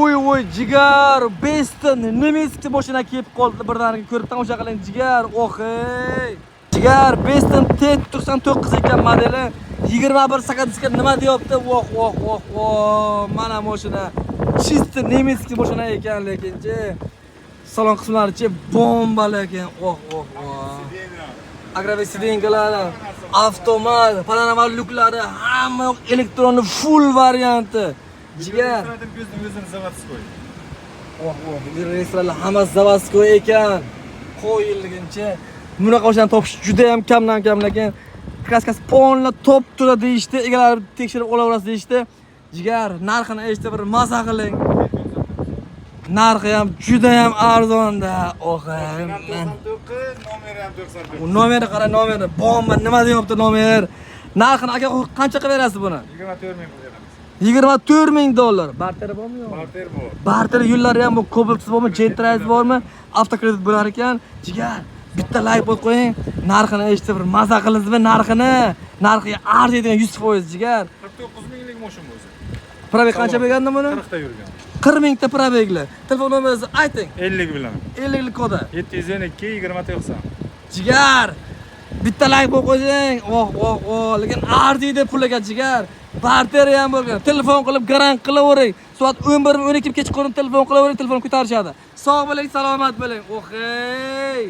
Voy jigar, Beston, Nemeski mashina kelib qoldi. Birdaniga ko'rib tomosha qiling jigar. O'xey. Jigar, Beston T99 ekan modeli. 21 sakadiska nima deyapti? Voh. Mana mashina. Chista Nemeski mashina ekan, lekinchi salon qismlari-chi bombali ekan. Agrovesidingalar, avtomat, panoramali luklari, hamma yoq elektron full varianti. Jigar. O'zini zavodskoy. Restoranlar hammasi zavodskoy ekan. Qo'yilgancha. Bunaqa mashina topish juda ham kamdan lekin kraskasi polni top turadi deyishdi. Egalari tekshirib olaverasiz deyishdi. Jigar, narxini eshitib bir maza qiling. Narxi ham juda ham arzonda. Nomeri ham 99. Nomeri qara, nomeri. Bomba nima deyapti nomer? Narxini aka qancha qilib berasiz buni? 24 ming beramiz. $24,000. Barteri bormi yo'qmi? Barter bor. Barter yo'llari ham bu Cobalt'siz bormi, Gentrace bormi? Avtokredit bo'lar ekan. Jigar, bitta like qo'yib qo'ying. Narxini eshitib bir maza qildingizmi narxini? Narxiga arziydigan 100% jigar. 49 minglik mashina o'zi. Probeg qancha bergandi buni? 40 ta yurgan. 40 mingta probegli. Telefon nomeringizni ayting. 50 bilan. 50 lik koda. 712 2090. Jigar, bitta like qo'yib qo'ying. Lekin arziydi pulaga jigar. Barteri ham bo'lgan. Telefon qilib garant qilavering. Soat 11:12 kechqurun telefon qilavering, telefon ko'tarishadi. Sog' bo'ling, salomat bo'ling. O'xey.